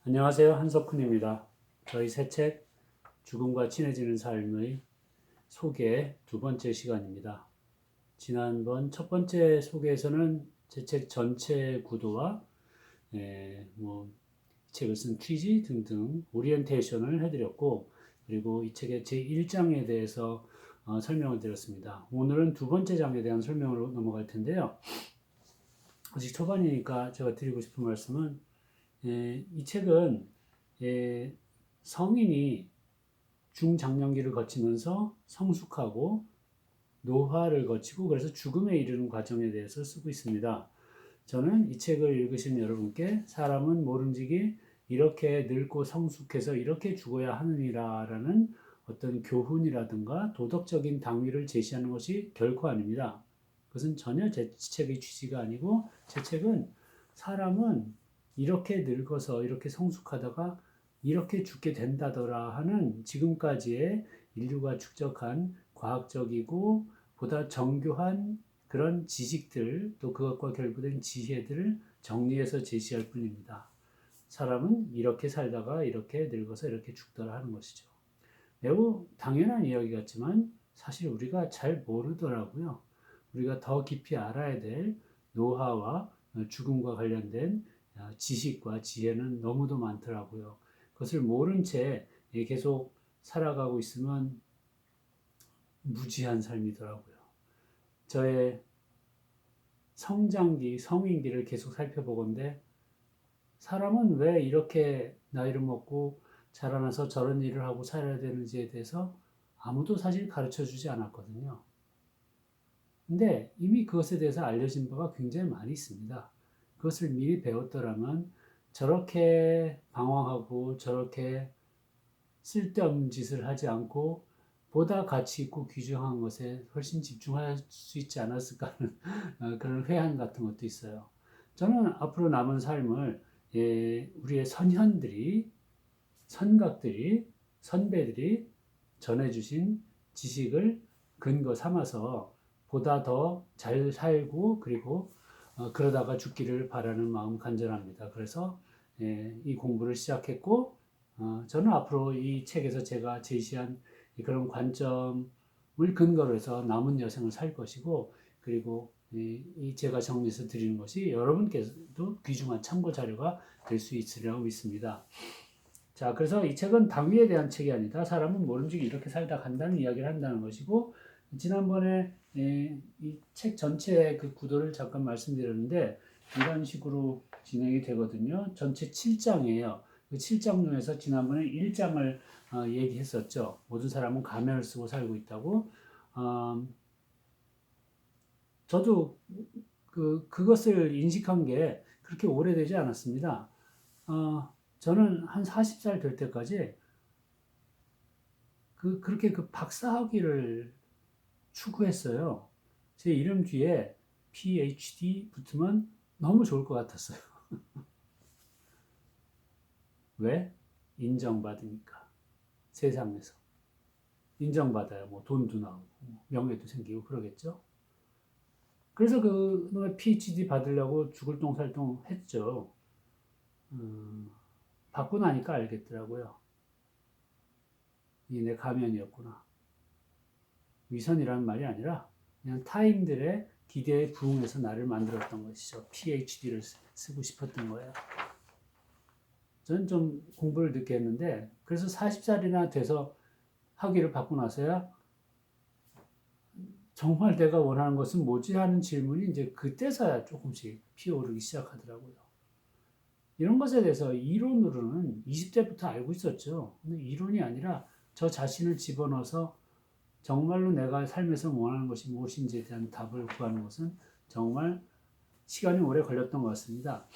안녕하세요. 한석훈입니다. 저희 새 책 죽음과 친해지는 삶의 소개 두 번째 시간입니다. 지난번 첫 번째 소개에서는 제 책 전체 구도와 이 책을 쓴 취지 등등 오리엔테이션을 해드렸고, 그리고 이 책의 제1장에 대해서 설명을 드렸습니다. 오늘은 두 번째 장에 대한 설명으로 넘어갈 텐데요. 아직 초반이니까 제가 드리고 싶은 말씀은, 이 책은 성인이 중장년기를 거치면서 성숙하고 노화를 거치고 그래서 죽음에 이르는 과정에 대해서 쓰고 있습니다. 저는 이 책을 읽으신 여러분께 사람은 모름지기 이렇게 늙고 성숙해서 이렇게 죽어야 하느니라라는 어떤 교훈이라든가 도덕적인 당위를 제시하는 것이 결코 아닙니다. 그것은 전혀 제 책의 취지가 아니고, 제 책은 사람은 이렇게 늙어서 이렇게 성숙하다가 이렇게 죽게 된다더라 하는 지금까지의 인류가 축적한 과학적이고 보다 정교한 그런 지식들, 또 그것과 결부된 지혜들을 정리해서 제시할 뿐입니다. 사람은 이렇게 살다가 이렇게 늙어서 이렇게 죽더라 하는 것이죠. 매우 당연한 이야기 같지만 사실 우리가 잘 모르더라고요. 우리가 더 깊이 알아야 될 노화와 죽음과 관련된 지식과 지혜는 너무도 많더라고요. 그것을 모른 채 계속 살아가고 있으면 무지한 삶이더라고요. 저의 성장기, 성인기를 계속 살펴보건대 사람은 왜 이렇게 나이를 먹고 자라나서 저런 일을 하고 살아야 되는지에 대해서 아무도 사실 가르쳐 주지 않았거든요. 근데 이미 그것에 대해서 알려진 바가 굉장히 많이 있습니다. 그것을 미리 배웠더라면 저렇게 방황하고 저렇게 쓸데없는 짓을 하지 않고 보다 가치 있고 귀중한 것에 훨씬 집중할 수 있지 않았을까 하는 그런 회한 같은 것도 있어요. 저는 앞으로 남은 삶을 우리의 선현들이, 선각들이, 선배들이 전해주신 지식을 근거 삼아서 보다 더 잘 살고, 그리고 그러다가 죽기를 바라는 마음 간절합니다. 그래서 이 공부를 시작했고, 저는 앞으로 이 책에서 제가 제시한 그런 관점을 근거로 해서 남은 여생을 살 것이고, 그리고 이 제가 정리해서 드리는 것이 여러분께서도 귀중한 참고 자료가 될 수 있으리라고 믿습니다. 자, 그래서 이 책은 당위에 대한 책이 아니다. 사람은 모름지기 이렇게 살다 간다는 이야기를 한다는 것이고, 지난번에 이 책 전체의 그 구도를 잠깐 말씀드렸는데 이런 식으로 진행이 되거든요. 전체 7장이에요. 그 7장 중에서 지난번에 1장을 얘기했었죠. 모든 사람은 가면을 쓰고 살고 있다고. 저도 그것을 인식한 게 그렇게 오래되지 않았습니다. 저는 한 40살 될 때까지 그렇게 박사학위를 추구했어요. 제 이름 뒤에 PhD 붙으면 너무 좋을 것 같았어요. 왜? 인정받으니까. 세상에서. 인정받아야 뭐 돈도 나오고, 명예도 생기고 그러겠죠? 그래서 그놈의 PhD 받으려고 죽을 똥살똥 했죠. 받고 나니까 알겠더라고요. 이게 내 가면이었구나. 위선이라는 말이 아니라 그냥 타인들의 기대에 부응해서 나를 만들었던 것이죠. PhD를 쓰고 싶었던 거예요. 저는 좀 공부를 늦게 했는데, 그래서 40살이나 돼서 학위를 받고 나서야 정말 내가 원하는 것은 뭐지 하는 질문이 이제 그때서야 조금씩 피어오르기 시작하더라고요. 이런 것에 대해서 이론으로는 20대부터 알고 있었죠. 근데 이론이 아니라 저 자신을 집어넣어서 정말로 내가 삶에서 원하는 것이 무엇인지에 대한 답을 구하는 것은 정말 시간이 오래 걸렸던 것 같습니다.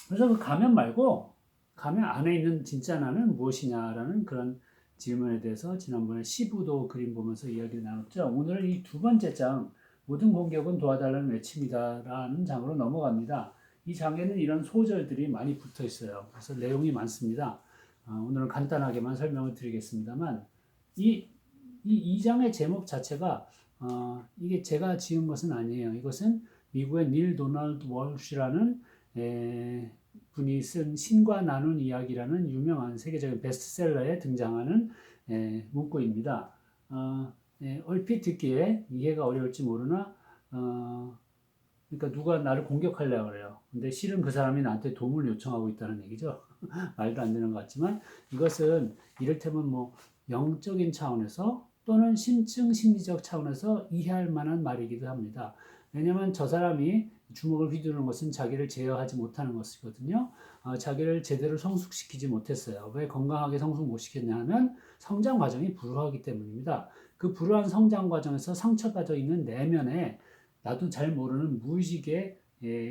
그래서 그 가면 말고 가면 안에 있는 진짜 나는 무엇이냐라는 그런 질문에 대해서 지난번에 시부도 그림 보면서 이야기를 나눴죠. 오늘은 이 두 번째 장, 모든 공격은 도와달라는 외침이다라는 장으로 넘어갑니다. 이 장에는 이런 소절들이 많이 붙어 있어요. 그래서 내용이 많습니다. 오늘은 간단하게만 설명을 드리겠습니다만, 이 장의 제목 자체가 이게 제가 지은 것은 아니에요. 이것은 미국의 닐 도널드 월시라는 분이 쓴 신과 나눈 이야기라는 유명한 세계적인 베스트셀러에 등장하는 문구입니다. 얼핏 듣기에 이해가 어려울지 모르나 그러니까 누가 나를 공격하려고 그래요. 근데 실은 그 사람이 나한테 도움을 요청하고 있다는 얘기죠. 말도 안 되는 것 같지만 이것은 이를테면 뭐 영적인 차원에서 또는 심층 심리적 차원에서 이해할 만한 말이기도 합니다. 왜냐하면 저 사람이 주먹을 휘두르는 것은 자기를 제어하지 못하는 것이거든요. 자기를 제대로 성숙시키지 못했어요. 왜 건강하게 성숙 못 시켰냐 하면 성장 과정이 불우하기 때문입니다. 그 불우한 성장 과정에서 상처받아 있는 내면에 나도 잘 모르는 무의식의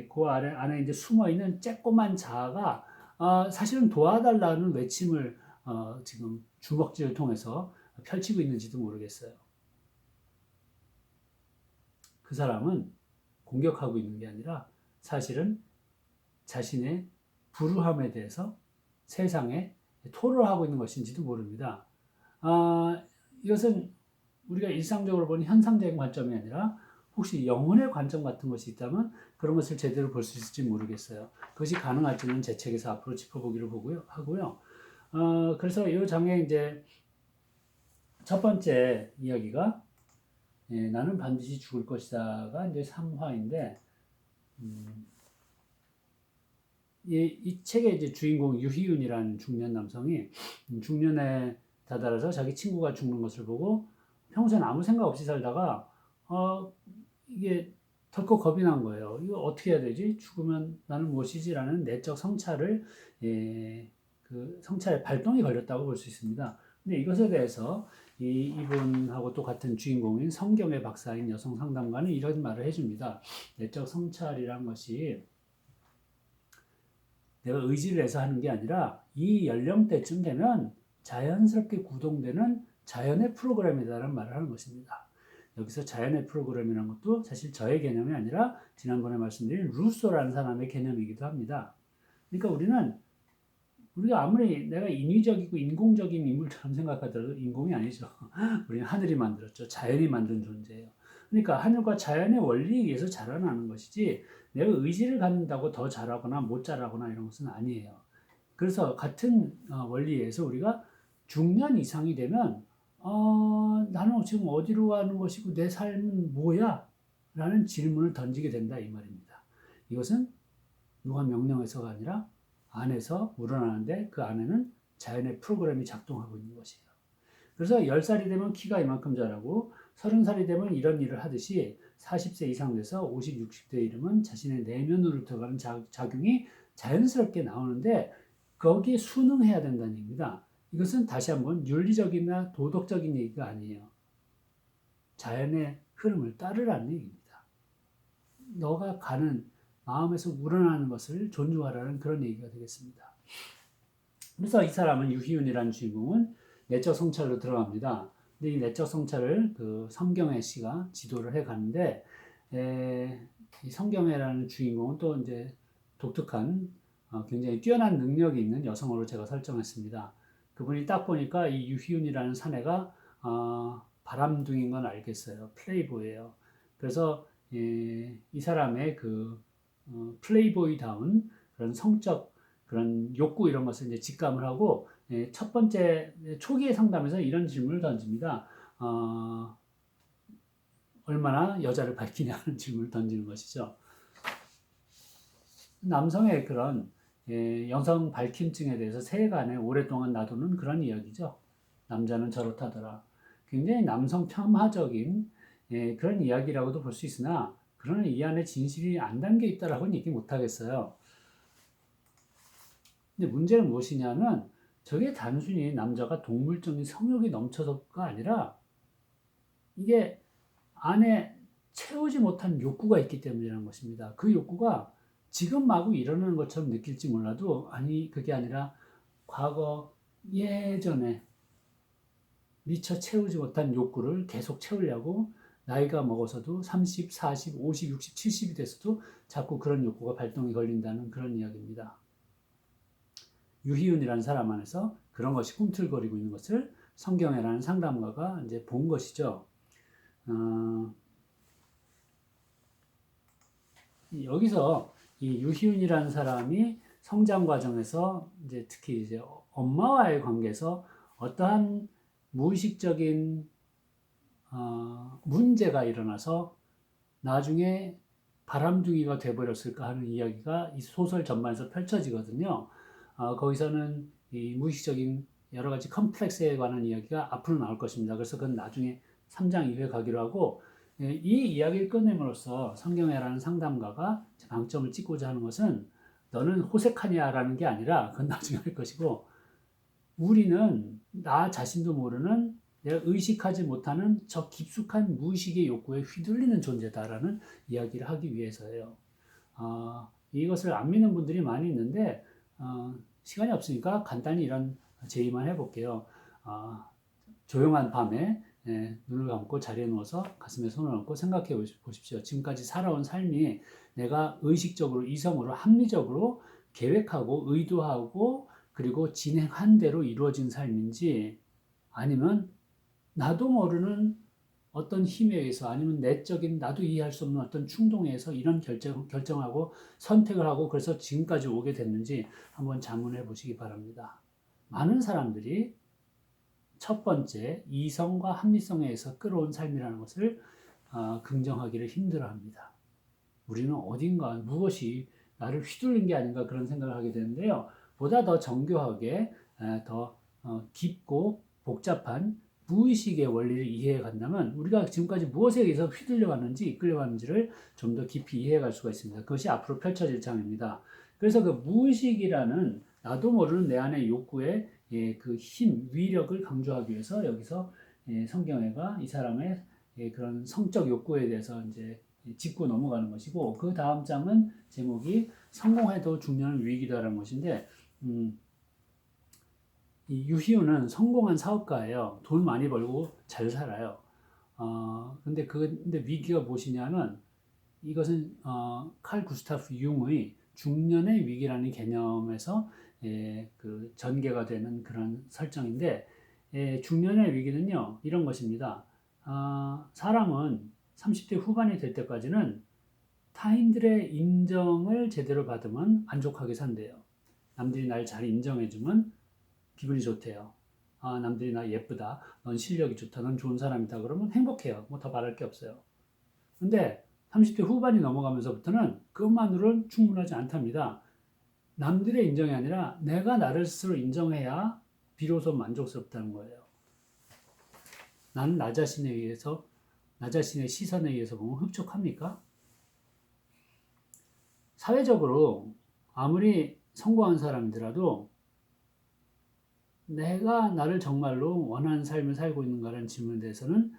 그 안에 이제 숨어 있는 쬐꼬만 자아가 사실은 도와달라는 외침을 지금 주먹질을 통해서 펼치고 있는지도 모르겠어요. 그 사람은 공격하고 있는 게 아니라 사실은 자신의 불우함에 대해서 세상에 토로를 하고 있는 것인지도 모릅니다. 이것은 우리가 일상적으로 보는 현상적인 관점이 아니라 혹시 영혼의 관점 같은 것이 있다면 그런 것을 제대로 볼 수 있을지 모르겠어요. 그것이 가능할지는 제 책에서 앞으로 짚어보기로 하고요. 그래서 이 장에 이제 첫 번째 이야기가 나는 반드시 죽을 것이다가 이제 3화인데 이 책의 이제 주인공 유희윤이라는 중년 남성이 중년에 다다라서 자기 친구가 죽는 것을 보고 평소엔 아무 생각 없이 살다가 이게 덜컥 겁이 난 거예요. 이거 어떻게 해야 되지? 죽으면 나는 무엇이지라는 내적 성찰을 그 성찰의 발동이 걸렸다고 볼 수 있습니다. 근데 이것에 대해서 이분하고 또 같은 주인공인 성경의 박사인 여성 상담가는 이런 말을 해줍니다. 내적 성찰이란 것이 내가 의지를 해서 하는 게 아니라 이 연령대쯤 되면 자연스럽게 구동되는 자연의 프로그램이다라는 말을 하는 것입니다. 여기서 자연의 프로그램이라는 것도 사실 저의 개념이 아니라 지난번에 말씀드린 루소라는 사람의 개념이기도 합니다. 그러니까 우리가 아무리 내가 인위적이고 인공적인 인물처럼 생각하더라도 인공이 아니죠. 우리는 하늘이 만들었죠. 자연이 만든 존재예요. 그러니까 하늘과 자연의 원리에 의해서 자라나는 것이지 내가 의지를 갖는다고 더 잘하거나 못 잘하거나 이런 것은 아니에요. 그래서 같은 원리에 의해서 우리가 중년 이상이 되면 나는 지금 어디로 가는 것이고 내 삶은 뭐야? 라는 질문을 던지게 된다 이 말입니다. 이것은 누가 명령해서가 아니라 안에서 우러나는데 그 안에는 자연의 프로그램이 작동하고 있는 것이에요. 그래서 10살이 되면 키가 이만큼 자라고 30살이 되면 이런 일을 하듯이 40세 이상 돼서 50, 60대 이르면 자신의 내면으로 들어가는 작용이 자연스럽게 나오는데 거기에 순응해야 된다는 얘기입니다. 이것은 다시 한번 윤리적이나 도덕적인 얘기가 아니에요. 자연의 흐름을 따르라는 얘기입니다. 너가 가는 마음에서 우러나는 것을 존중하라는 그런 얘기가 되겠습니다. 그래서 이 사람은 유희윤이라는 주인공은 내적 성찰로 들어갑니다. 근데 이 내적 성찰을 그 성경애 씨가 지도를 해 가는데 이 성경애라는 주인공은 또 이제 독특한 굉장히 뛰어난 능력이 있는 여성으로 제가 설정했습니다. 그분이 딱 보니까 이 유희윤이라는 사내가 바람둥이인 건 알겠어요. 플레이보이예요. 그래서 이 사람의 그 플레이보이다운 그런 성적 그런 욕구 이런 것을 이제 직감을 하고 첫 번째 초기의 상담에서 이런 질문을 던집니다. 얼마나 여자를 밝히냐는 질문을 던지는 것이죠. 남성의 그런 여성 밝힘증에 대해서 세간에 오랫동안 놔두는 그런 이야기죠. 남자는 저렇다더라. 굉장히 남성 폄하적인 그런 이야기라고도 볼 수 있으나 그러나 이 안에 진실이 안 담겨 있다라고는 얘기 못 하겠어요. 근데 문제는 무엇이냐면 저게 단순히 남자가 동물적인 성욕이 넘쳐서가 아니라 이게 안에 채우지 못한 욕구가 있기 때문이라는 것입니다. 그 욕구가 지금 마구 일어나는 것처럼 느낄지 몰라도 아니 그게 아니라 과거 예전에 미처 채우지 못한 욕구를 계속 채우려고 나이가 먹어서도 30, 40, 50, 60, 70이 돼서도 자꾸 그런 욕구가 발동이 걸린다는 그런 이야기입니다. 유희윤이라는 사람 안에서 그런 것이 꿈틀거리고 있는 것을 성경애라는 상담가가 이제 본 것이죠. 여기서 이 유희윤이라는 사람이 성장 과정에서 이제 특히 이제 엄마와의 관계에서 어떠한 무의식적인 문제가 일어나서 나중에 바람둥이가 돼버렸을까 하는 이야기가 이 소설 전반에서 펼쳐지거든요. 거기서는 이 무의식적인 여러 가지 컴플렉스에 관한 이야기가 앞으로 나올 것입니다. 그래서 그건 나중에 3장 이후에 가기로 하고, 이 이야기를 끝냄으로써 성경애라는 상담가가 방점을 찍고자 하는 것은 너는 호색하냐라는 게 아니라 그건 나중에 할 것이고, 우리는 나 자신도 모르는 내가 의식하지 못하는 저 깊숙한 무의식의 욕구에 휘둘리는 존재다라는 이야기를 하기 위해서예요. 이것을 안 믿는 분들이 많이 있는데 시간이 없으니까 간단히 이런 제의만 해볼게요. 조용한 밤에 눈을 감고 자리에 누워서 가슴에 손을 얹고 생각해 보십시오. 지금까지 살아온 삶이 내가 의식적으로, 이성으로, 합리적으로 계획하고 의도하고 그리고 진행한 대로 이루어진 삶인지, 아니면 나도 모르는 어떤 힘에 의해서, 아니면 내적인 나도 이해할 수 없는 어떤 충동에 의해서 이런 결정하고 선택을 하고 그래서 지금까지 오게 됐는지 한번 자문해 보시기 바랍니다. 많은 사람들이 첫 번째 이성과 합리성에 의해서 끌어온 삶이라는 것을 긍정하기를 힘들어합니다. 우리는 어딘가 무엇이 나를 휘둘린 게 아닌가 그런 생각을 하게 되는데요. 보다 더 정교하게 더 깊고 복잡한 무의식의 원리를 이해해 간다면 우리가 지금까지 무엇에 의해서 휘둘려 왔는지 이끌려 왔는지를 좀 더 깊이 이해해 갈 수가 있습니다. 그것이 앞으로 펼쳐질 장입니다. 그래서 그 무의식이라는 나도 모르는 내 안의 욕구의 그 힘, 위력을 강조하기 위해서 여기서 성경애가 이 사람의 그런 성적 욕구에 대해서 이제 짚고 넘어가는 것이고, 그 다음 장은 제목이 성공해도 중년은 위기다라는 것인데, 이 유희우는 성공한 사업가예요. 돈 많이 벌고 잘 살아요. 근데 위기가 무엇이냐면, 이것은 칼 구스타프 융의 중년의 위기라는 개념에서 그 전개가 되는 그런 설정인데, 중년의 위기는요 이런 것입니다. 사람은 30대 후반이 될 때까지는 타인들의 인정을 제대로 받으면 만족하게 산대요. 남들이 날 잘 인정해주면 기분이 좋대요. 남들이 나 예쁘다, 넌 실력이 좋다, 넌 좋은 사람이다 그러면 행복해요. 뭐 더 바랄 게 없어요. 근데 30대 후반이 넘어가면서부터는 그것만으로는 충분하지 않답니다. 남들의 인정이 아니라 내가 나를 스스로 인정해야 비로소 만족스럽다는 거예요. 나는 나 자신에 의해서, 나 자신의 시선에 의해서 보면 흡족합니까? 사회적으로 아무리 성공한 사람이더라도 내가 나를 정말로 원하는 삶을 살고 있는가라는 질문에 대해서는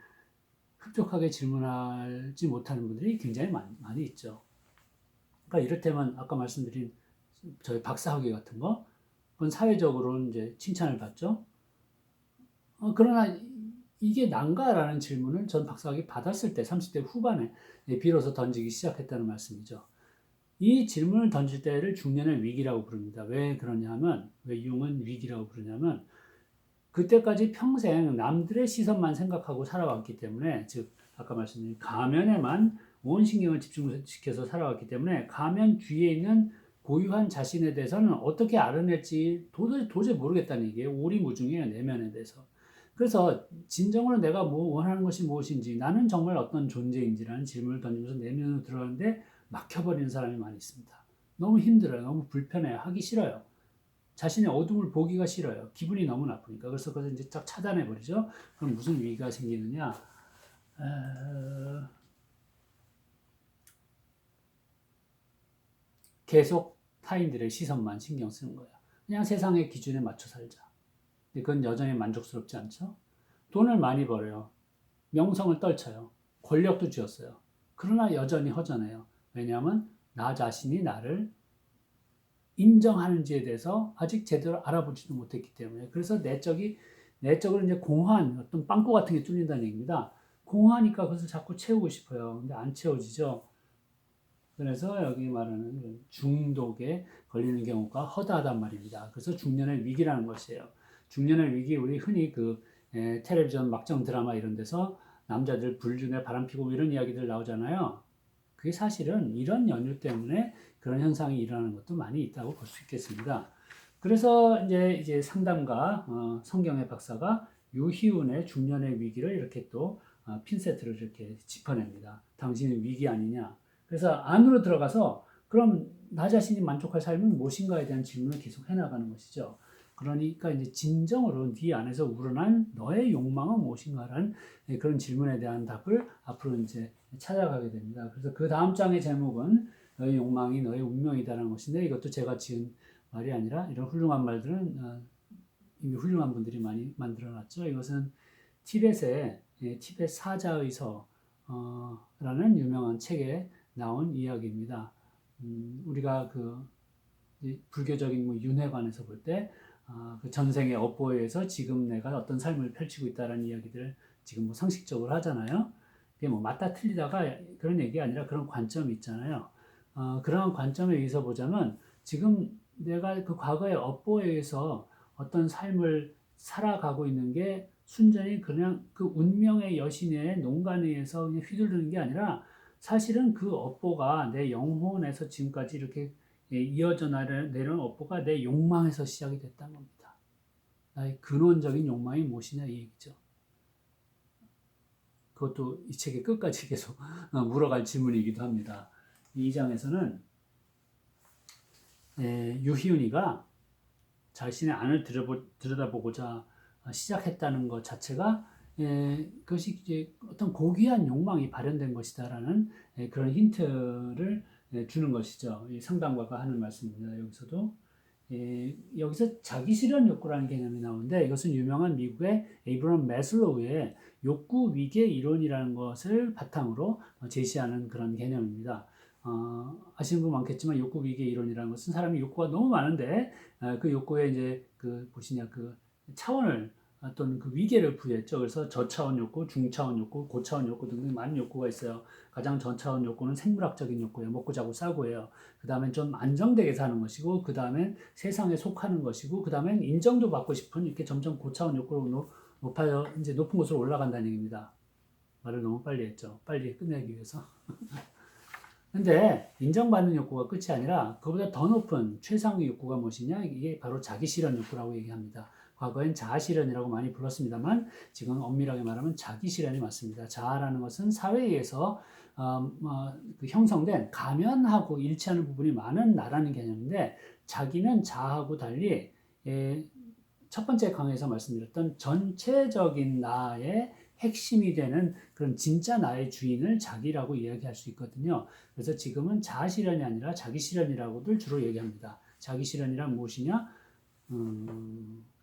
흡족하게 질문하지 못하는 분들이 굉장히 많이 있죠. 그러니까 이를테면 아까 말씀드린 저희 박사학위 같은 거, 그건 사회적으로는 이제 칭찬을 받죠. 그러나 이게 난가라는 질문을 전 박사학위 받았을 때 30대 후반에 비로소 던지기 시작했다는 말씀이죠. 이 질문을 던질 때를 중년의 위기라고 부릅니다. 왜 그러냐면, 왜 융은 위기라고 부르냐면, 그때까지 평생 남들의 시선만 생각하고 살아왔기 때문에, 즉 아까 말씀드린 가면에만 온 신경을 집중시켜서 살아왔기 때문에 가면 뒤에 있는 고유한 자신에 대해서는 어떻게 알아낼지 도저히 모르겠다는 얘기예요. 오리무중이에요, 내면에 대해서. 그래서 진정으로 내가 원하는 것이 무엇인지, 나는 정말 어떤 존재인지라는 질문을 던지면서 내면으로 들어가는데 막혀버리는 사람이 많이 있습니다. 너무 힘들어요. 너무 불편해요. 하기 싫어요. 자신의 어둠을 보기가 싫어요. 기분이 너무 나쁘니까. 그래서 그것을 이제 쫙 차단해버리죠. 그럼 무슨 위기가 생기느냐? 계속 타인들의 시선만 신경 쓰는 거예요. 그냥 세상의 기준에 맞춰 살자. 근데 그건 여전히 만족스럽지 않죠? 돈을 많이 벌어요. 명성을 떨쳐요. 권력도 쥐었어요. 그러나 여전히 허전해요. 왜냐하면 나 자신이 나를 인정하는지에 대해서 아직 제대로 알아보지도 못했기 때문에. 그래서 내적으로 이제 공허한 어떤 빵꾸 같은 게 뚫린다는 얘기입니다. 공허하니까 그것을 자꾸 채우고 싶어요. 근데 안 채워지죠. 그래서 여기 말하는 중독에 걸리는 경우가 허다하단 말입니다. 그래서 중년의 위기라는 것이에요. 중년의 위기, 우리 흔히 텔레비전 막장 드라마 이런 데서 남자들 불 중에 바람 피고 이런 이야기들 나오잖아요. 그게 사실은 이런 연유 때문에 그런 현상이 일어나는 것도 많이 있다고 볼 수 있겠습니다. 그래서 이제 상담가 성경의 박사가 유희운의 중년의 위기를 이렇게 또 핀세트로 이렇게 짚어냅니다. 당신은 위기 아니냐. 그래서 안으로 들어가서 그럼 나 자신이 만족할 삶은 무엇인가에 대한 질문을 계속 해나가는 것이죠. 그러니까 이제 진정으로 네 안에서 우러난 너의 욕망은 무엇인가라는 그런 질문에 대한 답을 앞으로 이제 찾아가게 됩니다. 그래서 그 다음 장의 제목은 너의 욕망이 너의 운명이다라는 것인데, 이것도 제가 지은 말이 아니라 이런 훌륭한 말들은 이미 훌륭한 분들이 많이 만들어놨죠. 이것은 티벳의 티벳 사자의서 라는 유명한 책에 나온 이야기입니다. 우리가 그 불교적인 뭐 윤회관에서 볼 때 그 전생의 업보에 의해서 지금 내가 어떤 삶을 펼치고 있다는 이야기들을 지금 뭐 상식적으로 하잖아요. 그게 뭐 맞다 틀리다가 그런 얘기가 아니라 그런 관점이 있잖아요. 그런 관점에 의해서 보자면 지금 내가 그 과거의 업보에 의해서 어떤 삶을 살아가고 있는 게 순전히 그냥 그 운명의 여신의 농간에 의해서 그냥 휘둘리는 게 아니라 사실은 그 업보가 내 영혼에서 지금까지 이렇게 이어져 내려온 업보가 내 욕망에서 시작이 됐다는 겁니다. 나의 근원적인 욕망이 무엇이냐 이 얘기죠. 그것도 이 책의 끝까지 계속 물어갈 질문이기도 합니다. 이 장에서는 유희운이가 자신의 안을 들여다보고자 시작했다는 것 자체가 그것이 이제 어떤 고귀한 욕망이 발현된 것이다라는 그런 힌트를 주는 것이죠. 이 상담가가 하는 말씀입니다. 여기서도 여기서 자기 실현 욕구라는 개념이 나오는데, 이것은 유명한 미국의 에이브럼 매슬로우의 욕구 위계 이론이라는 것을 바탕으로 제시하는 그런 개념입니다. 아시는 분 많겠지만 욕구 위계 이론이라는 것은 사람이 욕구가 너무 많은데 그 욕구에 이제 그 무엇이냐 그 차원을 또는 그 위계를 부여했죠. 그래서 저차원 욕구, 중차원 욕구, 고차원 욕구 등등 많은 욕구가 있어요. 가장 저차원 욕구는 생물학적인 욕구예요. 먹고 자고 싸고예요. 그 다음엔 좀 안정되게 사는 것이고, 그 다음엔 세상에 속하는 것이고, 그 다음엔 인정도 받고 싶은 이렇게 점점 고차원 욕구로 높아져 이제 높은 곳으로 올라간다는 얘기입니다. 말을 너무 빨리 했죠. 빨리 끝내기 위해서. 근데 인정받는 욕구가 끝이 아니라 그보다 더 높은 최상의 욕구가 무엇이냐? 이게 바로 자기 실현 욕구라고 얘기합니다. 과거엔 자아 실현이라고 많이 불렀습니다만 지금 엄밀하게 말하면 자기 실현이 맞습니다. 자아라는 것은 사회에서 그 형성된 가면하고 일치하는 부분이 많은 나라는 개념인데, 자기는 자아하고 달리 첫 번째 강의에서 말씀드렸던 전체적인 나의 핵심이 되는 그런 진짜 나의 주인을 자기라고 이야기할 수 있거든요. 그래서 지금은 자아 실현이 아니라 자기 실현이라고들 주로 얘기합니다. 자기 실현이란 무엇이냐?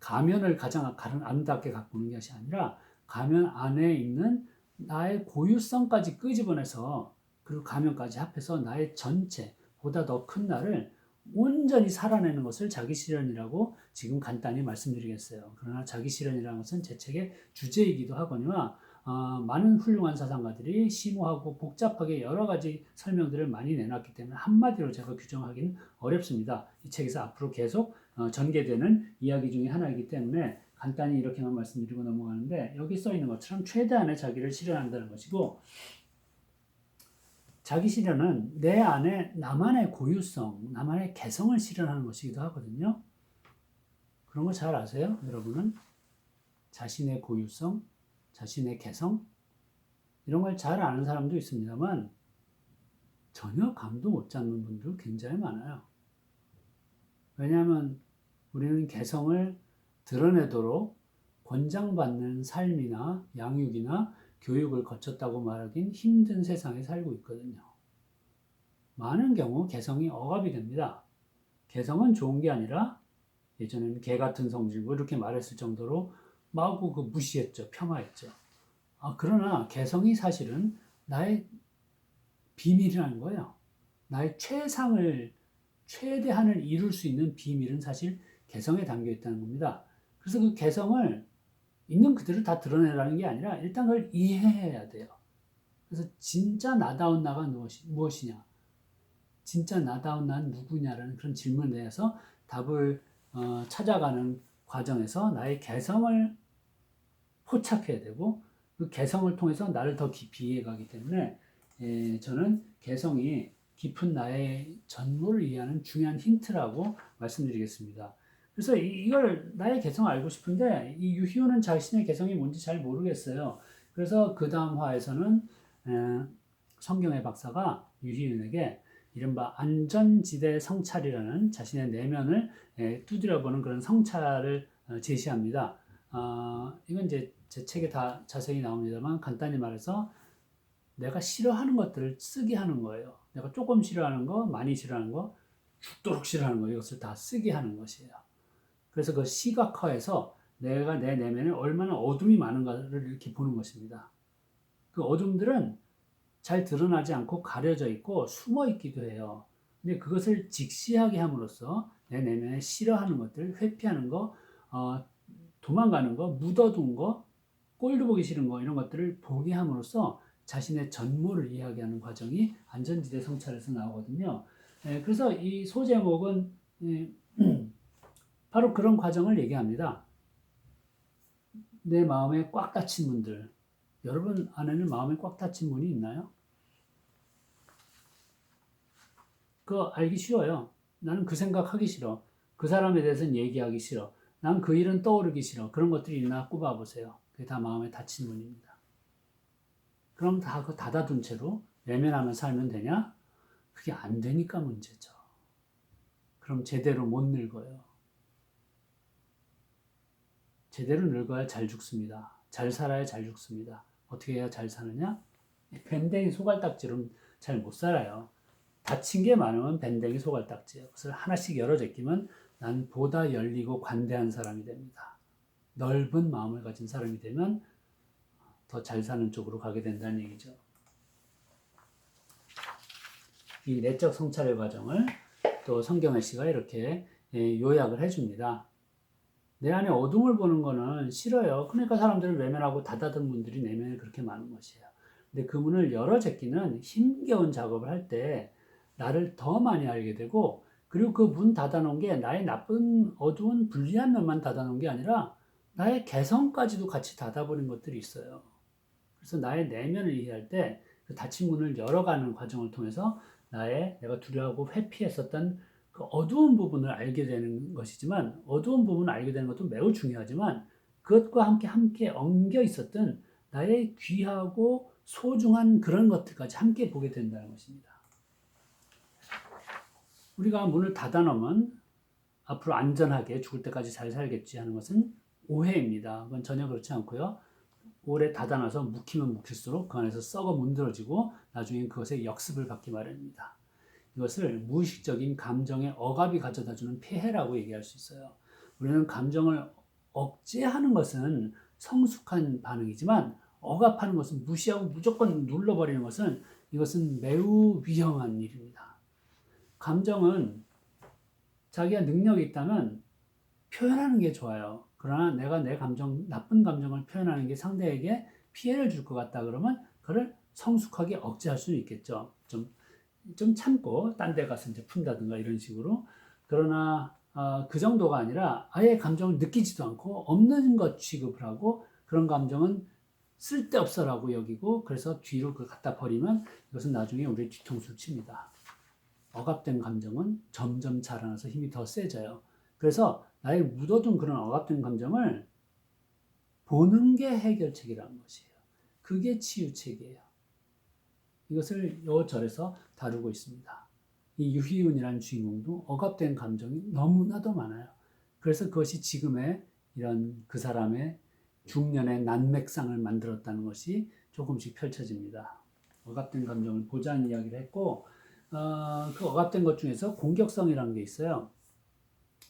가면을 가장 아름답게 가꾸는 것이 아니라 가면 안에 있는 나의 고유성까지 끄집어내서 그리고 가면까지 합해서 나의 전체보다 더 큰 나를 온전히 살아내는 것을 자기 실현이라고 지금 간단히 말씀드리겠어요. 그러나 자기 실현이라는 것은 제 책의 주제이기도 하거니와 많은 훌륭한 사상가들이 심오하고 복잡하게 여러 가지 설명들을 많이 내놨기 때문에 한마디로 제가 규정하기는 어렵습니다. 이 책에서 앞으로 계속 전개되는 이야기 중에 하나이기 때문에 간단히 이렇게만 말씀드리고 넘어가는데, 여기 써 있는 것처럼 최대한의 자기를 실현한다는 것이고, 자기 실현은 내 안에 나만의 고유성, 나만의 개성을 실현하는 것이기도 하거든요. 그런 거 잘 아세요? 여러분은 자신의 고유성, 자신의 개성 이런 걸 잘 아는 사람도 있습니다만 전혀 감도 못 잡는 분들 굉장히 많아요. 왜냐하면 우리는 개성을 드러내도록 권장받는 삶이나 양육이나 교육을 거쳤다고 말하긴 힘든 세상에 살고 있거든요. 많은 경우 개성이 억압이 됩니다. 개성은 좋은 게 아니라 예전에는 개 같은 성질 뭐 이렇게 말했을 정도로 마구 그 무시했죠. 폄하했죠. 그러나 개성이 사실은 나의 비밀이라는 거예요. 나의 최대한을 이룰 수 있는 비밀은 사실 개성에 담겨 있다는 겁니다. 그래서 그 개성을 있는 그대로 다 드러내라는 게 아니라 일단 그걸 이해해야 돼요. 그래서 진짜 나다운 나가 무엇이냐? 진짜 나다운 난 누구냐라는 그런 질문에 대해서 답을 찾아가는 과정에서 나의 개성을 포착해야 되고, 그 개성을 통해서 나를 더 깊이 이해가기 때문에 저는 개성이 깊은 나의 전모를 이해하는 중요한 힌트라고 말씀드리겠습니다. 그래서 이걸 나의 개성을 알고 싶은데 이 유희우는 자신의 개성이 뭔지 잘 모르겠어요. 그래서 그 다음 화에서는 성경의 박사가 유희운에게 이른바 안전지대 성찰이라는 자신의 내면을 두드려보는 그런 성찰을 제시합니다. 이건 이제 제 책에 다 자세히 나옵니다만 간단히 말해서 내가 싫어하는 것들을 쓰게 하는 거예요. 내가 조금 싫어하는 거, 많이 싫어하는 거, 죽도록 싫어하는 거 이것을 다 쓰게 하는 것이에요. 그래서 그 시각화해서 내가 내 내면에 얼마나 어둠이 많은가를 이렇게 보는 것입니다. 그 어둠들은 잘 드러나지 않고 가려져 있고 숨어 있기도 해요. 근데 그것을 직시하게 함으로써 내 내면에 싫어하는 것들, 회피하는 거, 도망가는 거, 묻어둔 거, 꼴도 보기 싫은 거 이런 것들을 보게 함으로써 자신의 전모를 이야기하는 과정이 안전지대 성찰에서 나오거든요. 그래서 이 소제목은 바로 그런 과정을 얘기합니다. 내 마음에 꽉 닫힌 문들. 여러분 안에는 마음에 꽉 닫힌 문이 있나요? 그거 알기 싫어요. 나는 그 생각하기 싫어. 그 사람에 대해서는 얘기하기 싫어. 난 그 일은 떠오르기 싫어. 그런 것들이 있나 꼽아보세요. 그게 다 마음에 닫힌 문입니다. 그럼 다 그 닫아둔 채로 외면하며 살면 되냐? 그게 안 되니까 문제죠. 그럼 제대로 못 늙어요. 제대로 늙어야 잘 죽습니다. 잘 살아야 잘 죽습니다. 어떻게 해야 잘 사느냐? 밴댕이 소갈딱지로는 잘 못 살아요. 닫힌 게 많으면 밴댕이 소갈딱지예요. 그것을 하나씩 열어 제끼면 난 보다 열리고 관대한 사람이 됩니다. 넓은 마음을 가진 사람이 되면 더 잘 사는 쪽으로 가게 된다는 얘기죠. 이 내적 성찰의 과정을 또 성경의 시가 이렇게 요약을 해줍니다. 내 안에 어둠을 보는 거는 싫어요. 그러니까 사람들을 외면하고 닫아둔 분들이 내면에 그렇게 많은 것이에요. 근데 그 문을 열어 제끼는 힘겨운 작업을 할 때 나를 더 많이 알게 되고 그리고 그 문 닫아놓은 게 나의 나쁜 어두운 불리한 면만 닫아놓은 게 아니라 나의 개성까지도 같이 닫아버린 것들이 있어요. 그래서 나의 내면을 이해할 때 그 닫힌 문을 열어가는 과정을 통해서 내가 두려워하고 회피했었던 그 어두운 부분을 알게 되는 것이지만 어두운 부분을 알게 되는 것도 매우 중요하지만 그것과 함께 엉겨 있었던 나의 귀하고 소중한 그런 것들까지 함께 보게 된다는 것입니다. 우리가 문을 닫아놓으면 앞으로 안전하게 죽을 때까지 잘 살겠지 하는 것은 오해입니다. 그건 전혀 그렇지 않고요. 오래 닫아놔서 묵히면 묵힐수록 그 안에서 썩어 문드러지고 나중에 그것의 역습을 받기 마련입니다. 이것을 무의식적인 감정의 억압이 가져다주는 폐해라고 얘기할 수 있어요. 우리는 감정을 억제하는 것은 성숙한 반응이지만 억압하는 것은 무시하고 무조건 눌러버리는 것은 이것은 매우 위험한 일입니다. 감정은 자기가 능력이 있다면 표현하는 게 좋아요. 그러나 내가 내 감정, 나쁜 감정을 표현하는 게 상대에게 피해를 줄 것 같다 그러면 그걸 성숙하게 억제할 수는 있겠죠. 좀 참고 딴 데 가서 이제 푼다든가 이런 식으로. 그러나 그 정도가 아니라 아예 감정을 느끼지도 않고 없는 것 취급을 하고 그런 감정은 쓸데없어라고 여기고 그래서 뒤로 그걸 갖다 버리면 이것은 나중에 우리의 뒤통수를 칩니다. 억압된 감정은 점점 자라나서 힘이 더 세져요. 그래서 나의 묻어둔 그런 억압된 감정을 보는 게 해결책이라는 것이에요. 그게 치유책이에요. 이것을 요 절에서 다루고 있습니다. 이 유희운이라는 주인공도 억압된 감정이 너무나도 많아요. 그래서 그것이 지금의 이런 그 사람의 중년의 난맥상을 만들었다는 것이 조금씩 펼쳐집니다. 억압된 감정을 보자는 이야기를 했고 그 억압된 것 중에서 공격성이라는 게 있어요.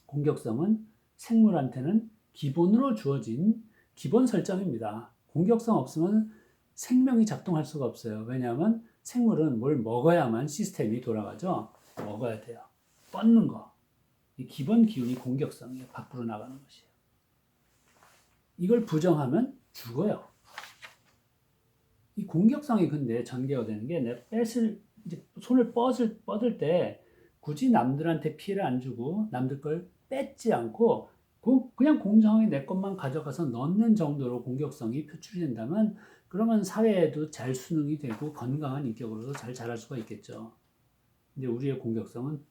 공격성은 생물한테는 기본으로 주어진 기본 설정입니다. 공격성 없으면 생명이 작동할 수가 없어요. 왜냐하면 생물은 뭘 먹어야만 시스템이 돌아가죠. 먹어야 돼요. 뻗는 거. 이 기본 기운이 공격성이에요. 밖으로 나가는 것이에요. 이걸 부정하면 죽어요. 이 공격성이 근데 전개가 되는 게 내 이제 손을 뻗을 때 굳이 남들한테 피해를 안 주고 남들 걸 뺏지 않고 그냥 공정하게 내 것만 가져가서 넣는 정도로 공격성이 표출이 된다면 그러면 사회에도 잘 순응이 되고 건강한 인격으로도 잘 자랄 수가 있겠죠. 근데 우리의 공격성은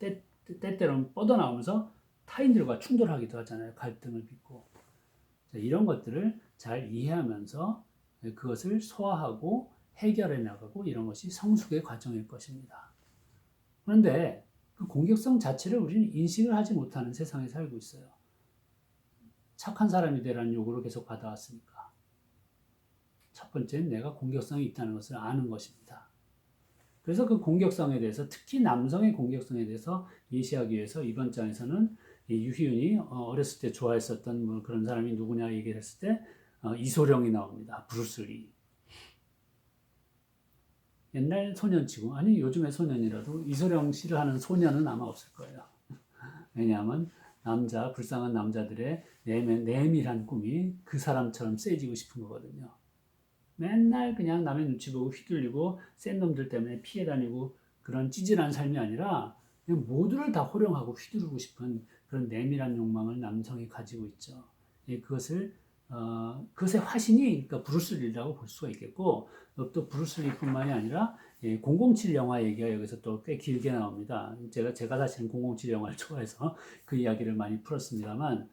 때때로는 뻗어나오면서 타인들과 충돌하기도 하잖아요. 갈등을 빚고. 이런 것들을 잘 이해하면서 그것을 소화하고 해결해 나가고 이런 것이 성숙의 과정일 것입니다. 그런데 그 공격성 자체를 우리는 인식을 하지 못하는 세상에 살고 있어요. 착한 사람이 되라는 요구를 계속 받아왔으니까. 첫 번째는 내가 공격성이 있다는 것을 아는 것입니다. 그래서 그 공격성에 대해서 특히 남성의 공격성에 대해서 예시하기 위해서 이번 장에서는 유희윤이 어렸을 때 좋아했었던 뭐 그런 사람이 누구냐 얘기를 했을 때 이소룡이 나옵니다. 브루스리. 옛날 소년치고 아니 요즘의 소년이라도 이소룡 씨를 하는 소년은 아마 없을 거예요. 왜냐하면 불쌍한 남자들의 내밀한 꿈이 그 사람처럼 세지고 싶은 거거든요. 맨날 그냥 남의 눈치 보고 휘둘리고 센 놈들 때문에 피해 다니고 그런 찌질한 삶이 아니라 그냥 모두를 다 호령하고 휘두르고 싶은 그런 내밀한 욕망을 남성이 가지고 있죠. 그것의 화신이 그러니까 브루스리라고 볼 수가 있겠고 또 브루스리뿐만이 아니라 007 영화 얘기가 여기서 또 꽤 길게 나옵니다. 제가 사실은 007 영화를 좋아해서 그 이야기를 많이 풀었습니다만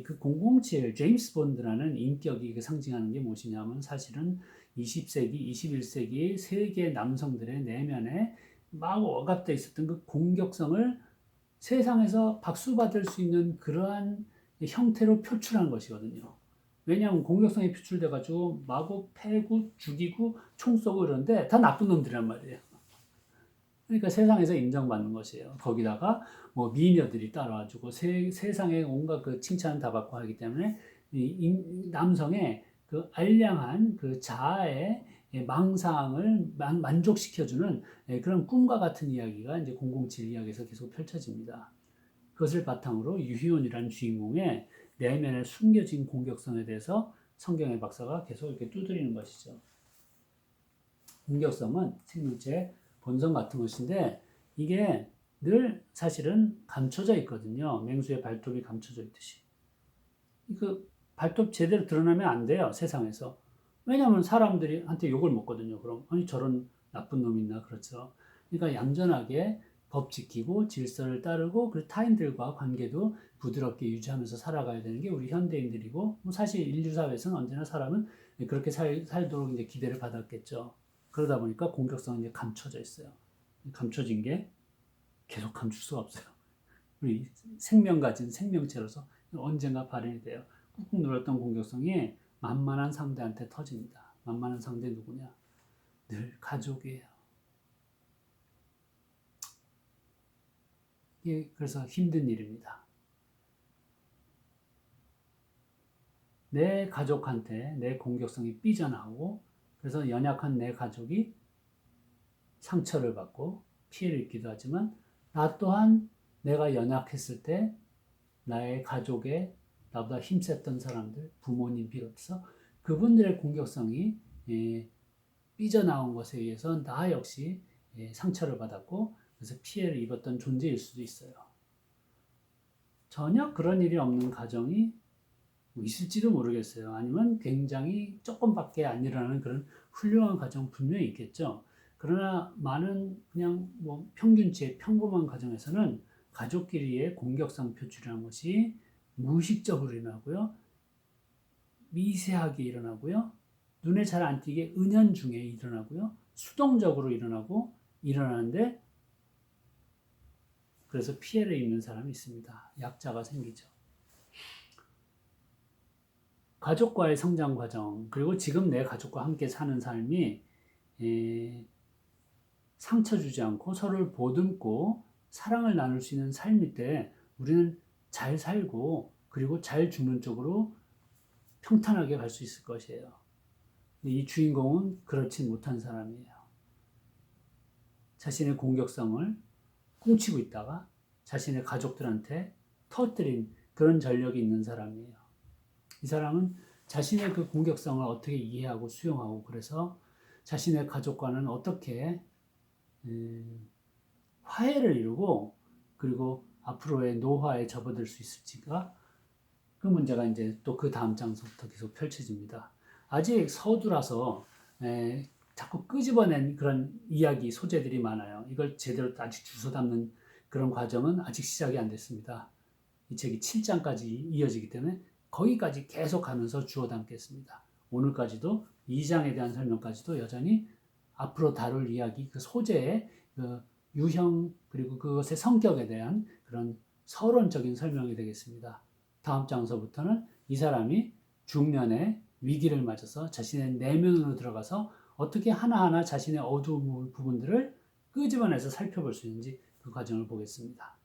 그 007 제임스 본드라는 인격이 상징하는 게 무엇이냐면 사실은 20세기, 21세기 세계 남성들의 내면에 막 억압되어 있었던 그 공격성을 세상에서 박수받을 수 있는 그러한 형태로 표출한 것이거든요. 왜냐하면 공격성이 표출돼가지고 마구 패고 죽이고 총 쏘고 이러는데 다 나쁜 놈들이란 말이에요. 그러니까 세상에서 인정받는 것이에요. 거기다가 뭐 미녀들이 따라와주고 세상에 온갖 그 칭찬을 다 받고 하기 때문에 남성의 그 알량한 그 자아의 망상을 만족시켜주는 그런 꿈과 같은 이야기가 이제 007 이야기에서 계속 펼쳐집니다. 그것을 바탕으로 유희온이라는 주인공의 내면에 숨겨진 공격성에 대해서 성경의 박사가 계속 이렇게 두드리는 것이죠. 공격성은 생명체의 본성 같은 것인데 이게 늘 사실은 감춰져 있거든요. 맹수의 발톱이 감춰져 있듯이. 그 발톱 제대로 드러나면 안 돼요. 세상에서. 왜냐하면 사람들이 한테 욕을 먹거든요. 그럼 아니 저런 나쁜 놈 있나 그렇죠. 그러니까 얌전하게 법 지키고 질서를 따르고 그 타인들과 관계도 부드럽게 유지하면서 살아가야 되는 게 우리 현대인들이고 뭐 사실 인류 사회에서는 언제나 사람은 그렇게 살도록 이제 기대를 받았겠죠. 그러다 보니까 공격성은 이제 감춰져 있어요. 감춰진 게 계속 감출 수가 없어요. 우리 생명 가진 생명체로서 언젠가 발현이 돼요. 꾹꾹 눌렀던 공격성이 만만한 상대한테 터집니다. 만만한 상대 누구냐? 늘 가족이에요. 이게 그래서 힘든 일입니다. 내 가족한테 내 공격성이 삐져나오고 그래서 연약한 내 가족이 상처를 받고 피해를 입기도 하지만 나 또한 내가 연약했을 때 나의 가족에 나보다 힘셌던 사람들, 부모님 비롯해서 그분들의 공격성이 삐져나온 것에 의해서 나 역시 상처를 받았고 그래서 피해를 입었던 존재일 수도 있어요. 전혀 그런 일이 없는 가정이 있을지도 모르겠어요. 아니면 굉장히 조금밖에 안 일어나는 그런 훌륭한 가정 분명히 있겠죠. 그러나 많은 그냥 뭐 평균치 평범한 가정에서는 가족끼리의 공격성 표출이라는 것이 무의식적으로 일어나고요. 미세하게 일어나고요. 눈에 잘 안 띄게 은연중에 일어나고요. 수동적으로 일어나는데 그래서 피해를 입는 사람이 있습니다. 약자가 생기죠. 가족과의 성장 과정, 그리고 지금 내 가족과 함께 사는 삶이 상처 주지 않고 서로를 보듬고 사랑을 나눌 수 있는 삶일 때 우리는 잘 살고 그리고 잘 죽는 쪽으로 평탄하게 갈 수 있을 것이에요. 이 주인공은 그렇지 못한 사람이에요. 자신의 공격성을 꽁치고 있다가 자신의 가족들한테 터뜨린 그런 전력이 있는 사람이에요. 이 사람은 자신의 그 공격성을 어떻게 이해하고 수용하고 그래서 자신의 가족과는 어떻게 화해를 이루고 그리고 앞으로의 노화에 접어들 수 있을지가 그 문제가 이제 또 그 다음 장서부터 계속 펼쳐집니다. 아직 서두라서 자꾸 끄집어낸 그런 이야기 소재들이 많아요. 이걸 제대로 아직 주워 담는 그런 과정은 아직 시작이 안 됐습니다. 이 책이 7장까지 이어지기 때문에 거기까지 계속 가면서 주워 담겠습니다. 오늘까지도 2장에 대한 설명까지도 여전히 앞으로 다룰 이야기 그 소재의 그 유형 그리고 그것의 성격에 대한 그런 서론적인 설명이 되겠습니다. 다음 장서부터는 이 사람이 중년의 위기를 맞아서 자신의 내면으로 들어가서 어떻게 하나하나 자신의 어두운 부분들을 끄집어내서 살펴볼 수 있는지 그 과정을 보겠습니다.